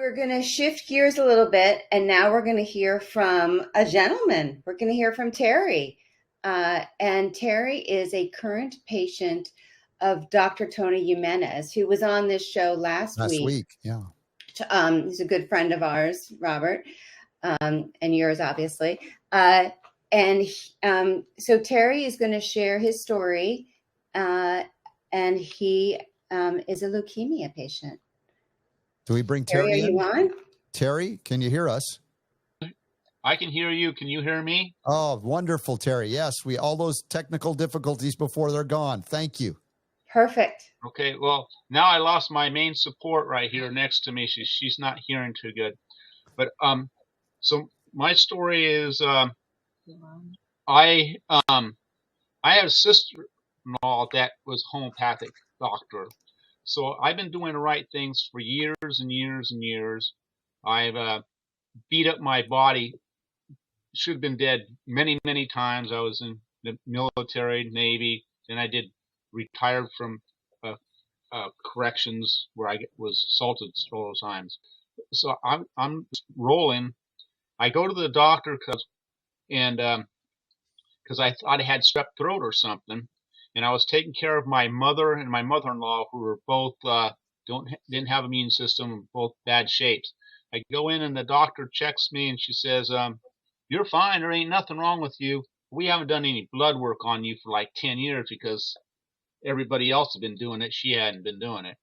we're going to shift gears a little bit, and now we're going to hear from a gentleman. We're going to hear from Terry. And Terry is a current patient of Dr. Tony Jimenez, who was on this show last week. Yeah. He's a good friend of ours, Robert, and yours, obviously. So Terry is going to share his story, and he is a leukemia patient. Do we bring Terry in? Are you on? Terry, can you hear us? I can hear you. Can you hear me? Oh, wonderful, Terry. Yes, all those technical difficulties before they're gone. Thank you. Perfect. Okay, well, now I lost my main support right here next to me. She's not hearing too good. But so my story is I had a sister-in-law that was a homeopathic doctor. So I've been doing the right things for years and years and years. I've beat up my body. Should have been dead many, many times. I was in the military, Navy, then I did retired from corrections where I was assaulted several times. So I'm rolling. I go to the doctor because I thought I had strep throat or something, and I was taking care of my mother and my mother-in-law, who were both didn't have immune system, both bad shapes. I go in and the doctor checks me and she says, "You're fine. There ain't nothing wrong with you. We haven't done any blood work on you for like 10 years because everybody else had been doing it. She hadn't been doing it."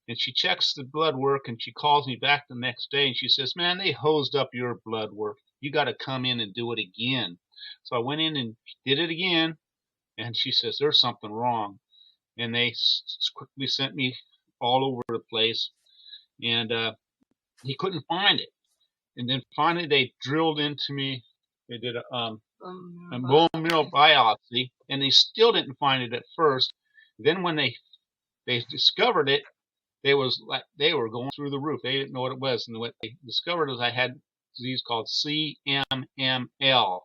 And she checks the blood work and she calls me back the next day and she says, "Man, they hosed up your blood work. You got to come in and do it again." So I went in and did it again, and she says, "There's something wrong." And they quickly sent me all over the place, and he couldn't find it. And then finally they drilled into me. They did a bone marrow biopsy, and they still didn't find it at first. Then when they discovered it, they were going through the roof. They didn't know what it was, and what they discovered is I had a disease called CMML.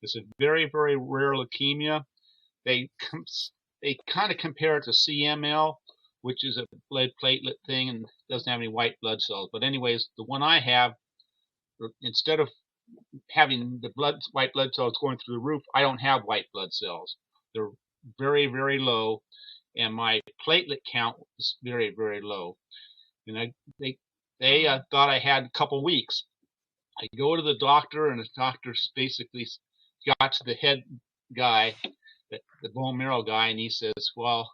It's a very, very rare leukemia. They kind of compare it to CML, which is a blood platelet thing and doesn't have any white blood cells. But anyways, the one I have, instead of having the white blood cells going through the roof, I don't have white blood cells. They're very, very low, and my platelet count is very, very low. And they thought I had a couple weeks. I go to the doctor, and the doctor basically got to the head guy, the bone marrow guy, and he says, "Well,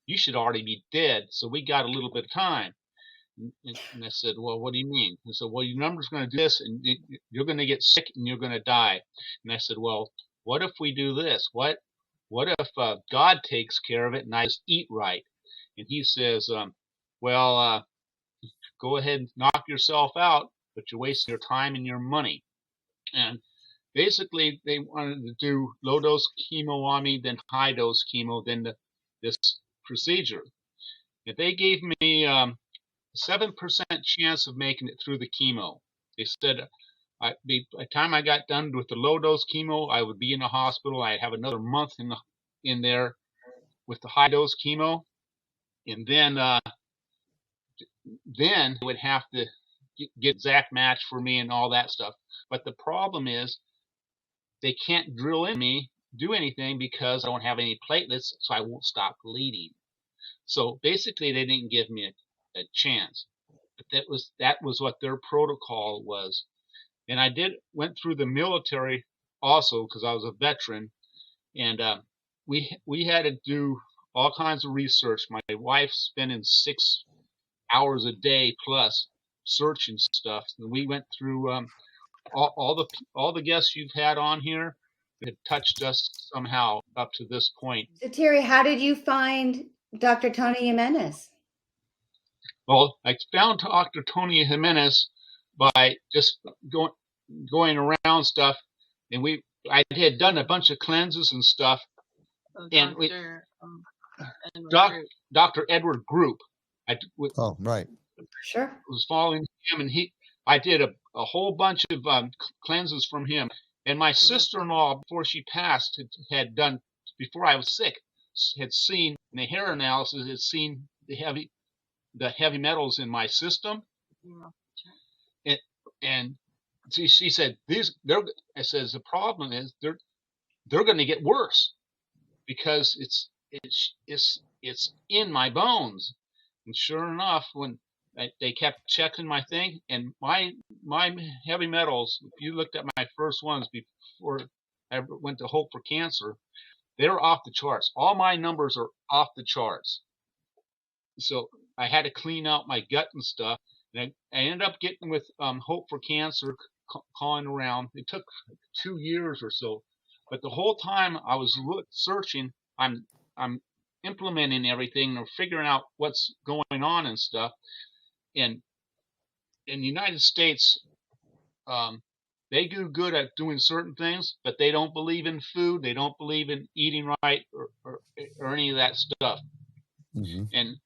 you should already be dead, so we got a little bit of time." And I said, "Well, what do you mean?" He said, "Well, your number's going to do this, and you're going to get sick, and you're going to die." And I said, "Well, what if we do this? What if God takes care of it, and I just eat right?" And he says, "Well, go ahead and knock yourself out, but you're wasting your time and your money." And basically, they wanted to do low-dose chemo on me, then high-dose chemo, then this procedure. And they gave me 7% chance of making it through the chemo. They said by the time I got done with the low-dose chemo, I would be in the hospital. I'd have another month in there with the high-dose chemo, and then they would have to get exact match for me and all that stuff. But the problem is, they can't drill in me, do anything, because I don't have any platelets, so I won't stop bleeding. So basically, they didn't give me a chance. But that was what their protocol was. And I went through the military also because I was a veteran, and we had to do all kinds of research. My wife's spending 6 hours a day plus searching stuff, and we went through all the guests you've had on here have touched us somehow up to this point. So Terry, how did you find Dr. Tony Jimenez? Well, I found Dr. Tony Jimenez by just going around stuff, and I had done a bunch of cleanses and stuff, and Dr. Edward Group. Oh, right. Sure. Was following him, and I did a whole bunch of cleanses from him. And my sister-in-law, before she passed, had done, before I was sick, had seen in the hair analysis, had seen the heavy metals in my system, And, and she said, I says, the problem is they're going to get worse because it's in my bones. And sure enough, when they kept checking my thing, and my heavy metals, if you looked at my first ones before I went to Hope for Cancer, they're off the charts. All my numbers are off the charts. So I had to clean out my gut and stuff. And I ended up getting with Hope for Cancer, calling around. It took 2 years or so, but the whole time I was searching, I'm implementing everything or figuring out what's going on and stuff. And in the United States, they do good at doing certain things, but they don't believe in food. They don't believe in eating right or any of that stuff. Mm-hmm. And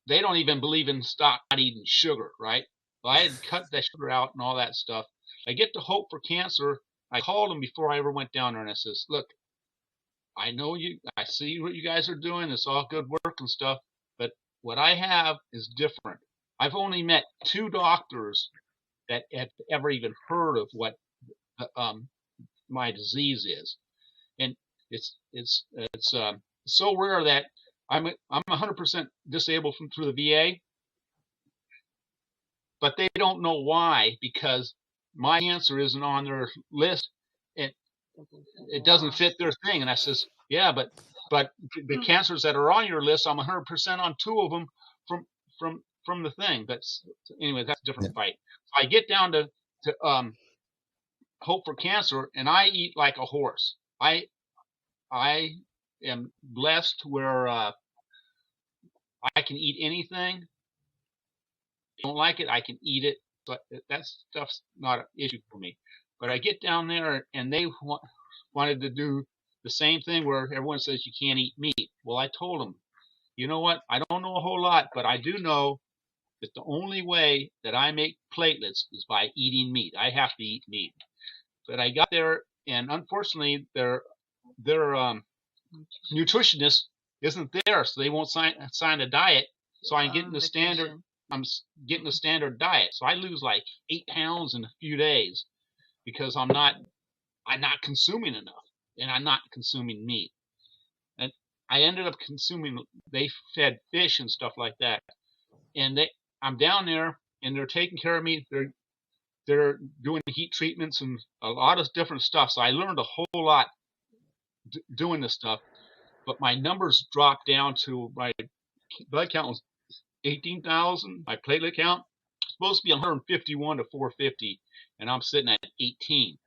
they don't even believe in not eating sugar, right? Well, I had cut that sugar out and all that stuff. I get to Hope for Cancer. I called them before I ever went down there, and I says, look, I know you, I see what you guys are doing. It's all good work and stuff, but what I have is different. I've only met 2 doctors that have ever even heard of what my disease is, and it's so rare that I'm 100% disabled through the VA, but they don't know why, because my cancer isn't on their list. It doesn't fit their thing. And I says, yeah, but the cancers that are on your list, I'm 100% on 2 of them from the thing. Anyway, that's a different fight. So I get down to Hope for Cancer, and I eat like a horse. I am blessed where I can eat anything. If I don't like it, I can eat it. But that stuff's not an issue for me. But I get down there, and they wanted to do the same thing where everyone says you can't eat meat. Well, I told them, you know what? I don't know a whole lot, but I do know that the only way that I make platelets is by eating meat. I have to eat meat. But I got there, and unfortunately, their nutritionist isn't there, so they won't sign a diet. So I'm getting the standard. I'm getting the standard diet. So I lose like 8 pounds in a few days because I'm not consuming enough, and I'm not consuming meat. And I ended up consuming. They fed fish and stuff like that, and I'm down there, and they're taking care of me. They're doing heat treatments and a lot of different stuff. So I learned a whole lot doing this stuff, but my numbers dropped down to my blood count was 18,000. My platelet count was supposed to be 151 to 450, and I'm sitting at 18.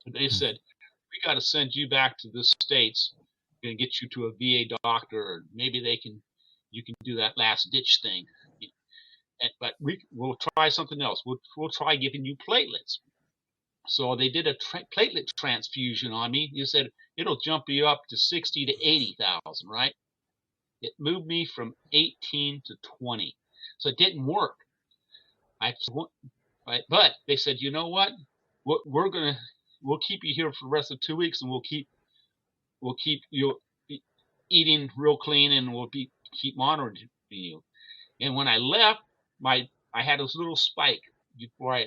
And they said, we got to send you back to the States. We're going to get you to a VA doctor, or maybe you can do that last ditch thing. But we'll try something else. We'll try giving you platelets. So they did a platelet transfusion on me. You said it'll jump you up to 60 to 80,000, right? It moved me from 18 to 20. So it didn't work. But they said, you know what? We'll keep you here for the rest of 2 weeks, and we'll keep you eating real clean, and we'll keep monitoring you. And when I left, I had this little spike before I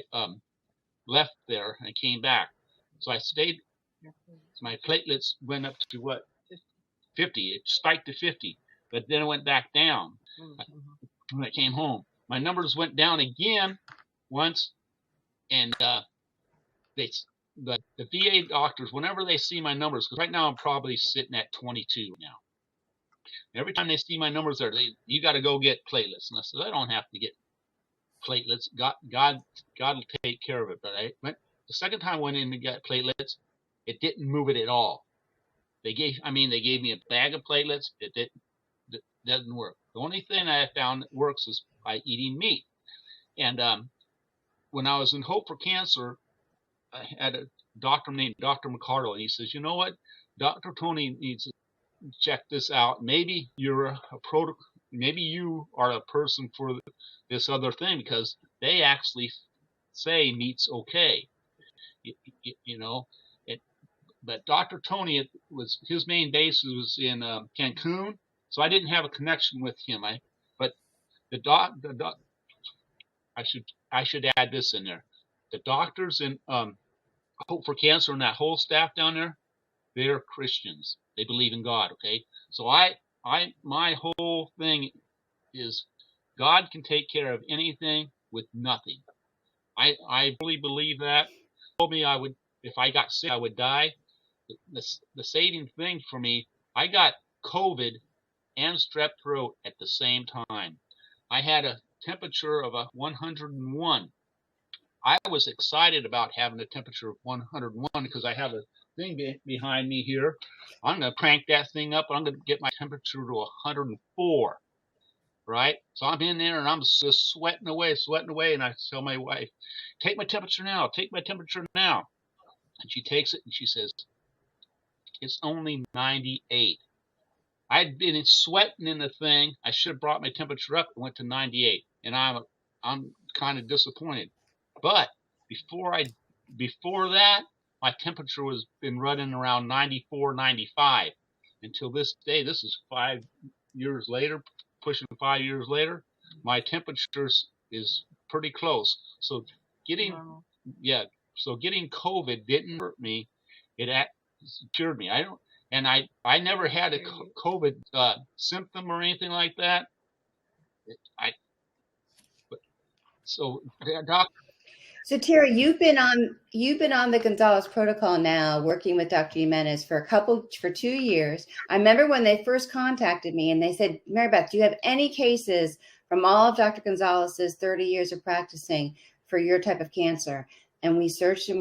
left there and came back. So I stayed. My platelets went up to what? 50. It spiked to 50, but then it went back down. When I came home, my numbers went down again once, and the VA doctors, whenever they see my numbers, because right now I'm probably sitting at 22 now. Every time they see my numbers there, you got to go get platelets. And I said, I don't have to get platelets. God will take care of it. But the second time I went in to get platelets, it didn't move it at all. They gave me a bag of platelets. It doesn't work. The only thing I found that works is by eating meat. And when I was in Hope for Cancer, I had a doctor named Dr. McCardle, and he says, you know what? Dr. Tony needs to check this out. Maybe maybe you are a person for this other thing, because they actually say meat's okay. You know, but Dr. Tony, his main base was in Cancun, so I didn't have a connection with him. But I I should add this in there. The doctors in Hope for Cancer and that whole staff down there, they're Christians. They believe in God. Okay, so my whole thing is God can take care of anything with nothing. I really believe that. He told me I would, if I got sick, I would die. The saving thing for me, I got COVID and strep throat at the same time. I had a temperature of 101. I was excited about having a temperature of 101 because I have a thing behind me here. I'm going to crank that thing up. I'm going to get my temperature to 104. Right? So I'm in there and I'm just sweating away. And I tell my wife, take my temperature now. And she takes it and she says, it's only 98. I'd been sweating in the thing. I should have brought my temperature up. It went to 98. And I'm kind of disappointed. But before that, my temperature was been running around 94, 95 until this day. This is 5 years later, pushing 5 years later. My temperature is pretty close. So getting COVID didn't hurt me. It cured me. I never had a COVID symptom or anything like that. So Terry, you've been on the Gonzalez Protocol now, working with Dr. Jimenez for 2 years. I remember when they first contacted me and they said, Mary Beth, do you have any cases from all of Dr. Gonzalez's 30 years of practicing for your type of cancer? And we searched and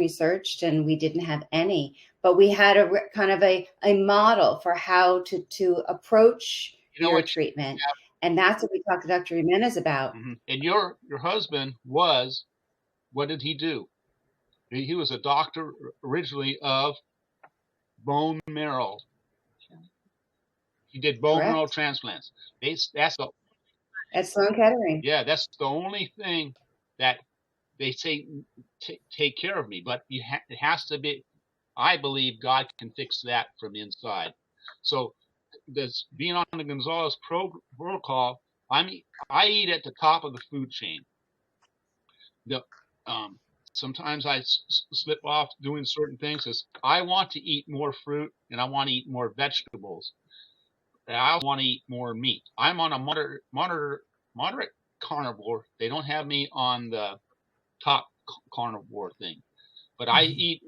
we didn't have any, but we had a kind of a model for how to approach your treatment. Yeah. And that's what we talked to Dr. Jimenez about. Mm-hmm. And your husband was, what did he do? He was a doctor originally of bone marrow. He did bone marrow transplants. At Sloan Kettering. Yeah, that's the only thing that they say take care of me. But it has to be. I believe God can fix that from inside. So, being on the Gonzalez Protocol, I eat at the top of the food chain. Sometimes I slip off doing certain things. I want to eat more fruit and I want to eat more vegetables. I want to eat more meat. I'm on a moderate carnivore. They don't have me on the top carnivore thing, but I eat.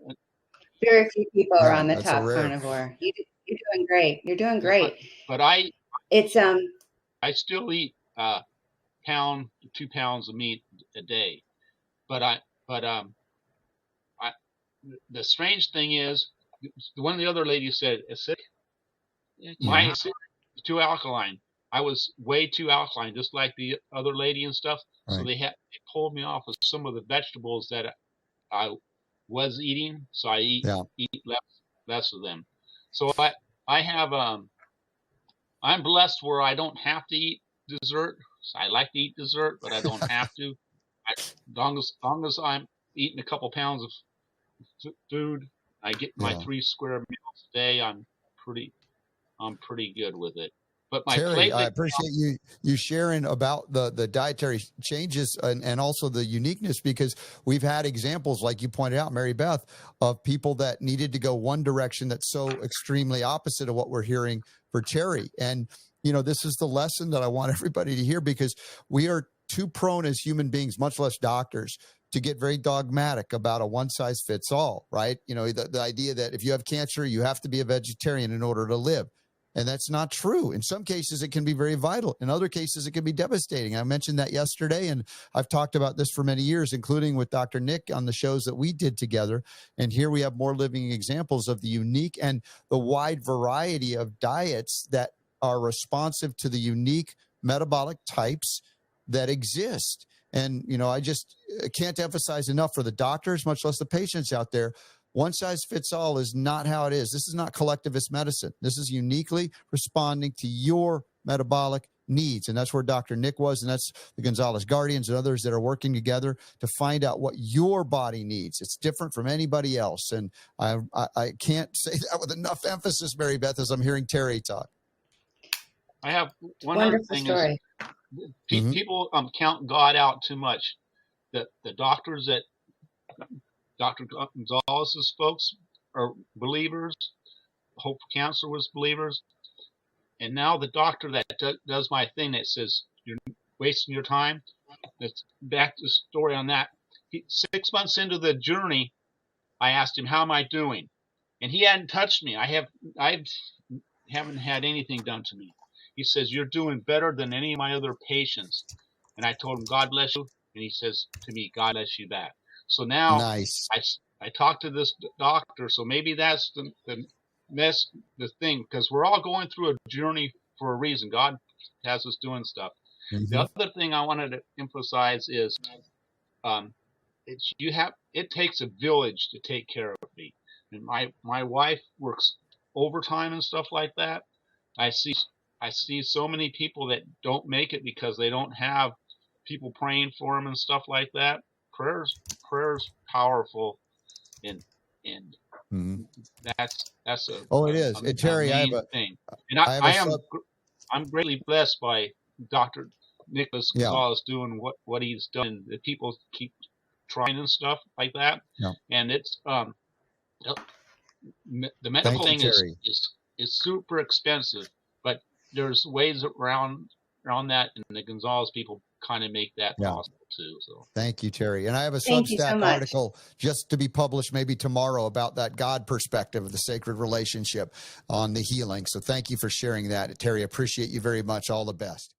Very few people are on the top carnivore. You're doing great. You're doing great. But I still eat pound to 2 pounds of meat a day. But the strange thing is, one of the other ladies said, mine is too alkaline. I was way too alkaline, just like the other lady and stuff. Right. So they pulled me off of some of the vegetables that I was eating. So I eat less of them. So I have I'm blessed where I don't have to eat dessert. So I like to eat dessert, but I don't have to. As long as I'm eating a couple pounds of food, I get my 3 square meals a day. I'm pretty good with it. But Terry, I appreciate you sharing about the dietary changes and also the uniqueness, because we've had examples, like you pointed out, Mary Beth, of people that needed to go one direction that's so extremely opposite of what we're hearing for Terry. And, this is the lesson that I want everybody to hear, because we are too prone as human beings, much less doctors, to get very dogmatic about a one-size-fits-all, right? The idea that if you have cancer, you have to be a vegetarian in order to live. And that's not true. In some cases, it can be very vital. In other cases, it can be devastating. I mentioned that yesterday, and I've talked about this for many years, including with Dr. Nick on the shows that we did together. And here we have more living examples of the unique and the wide variety of diets that are responsive to the unique metabolic types that exist. And, I just can't emphasize enough for the doctors, much less the patients out there. One size fits all is not how it is. This is not collectivist medicine. This is uniquely responding to your metabolic needs. And that's where Dr. Nick was. And that's the Gonzalez Guardians and others that are working together to find out what your body needs. It's different from anybody else. And I can't say that with enough emphasis, Mary Beth, as I'm hearing Terry talk. I have one other thing. People count God out too much. the doctors that Dr. Gonzalez's folks are believers. Hope for Cancer was believers. And now the doctor that does my thing that says you're wasting your time. That's back to the story on that. 6 months into the journey, I asked him, "How am I doing?" And he hadn't touched me. I haven't had anything done to me. He says, "You're doing better than any of my other patients." And I told him, "God bless you." And he says to me, "God bless you back." So now Nice. I talked to this doctor. So maybe that's the thing, because we're all going through a journey for a reason. God has us doing stuff. Mm-hmm. The other thing I wanted to emphasize is it takes a village to take care of me. And my wife works overtime and stuff like that. I see so many people that don't make it because they don't have people praying for them and stuff like that. Prayer's powerful, and Mm-hmm. that's a it is. And Terry, main thing. And I'm greatly blessed by Dr. Nicholas Gonzalez doing what he's done. And the people keep trying and stuff like that. Yeah. And it's the medical thing is super expensive, but there's ways around that, and the Gonzalez people kind of make that possible too. So thank you, Terry. And I have a Substack article just to be published maybe tomorrow about that God perspective of the sacred relationship on the healing. So thank you for sharing that, Terry. Appreciate you very much. All the best.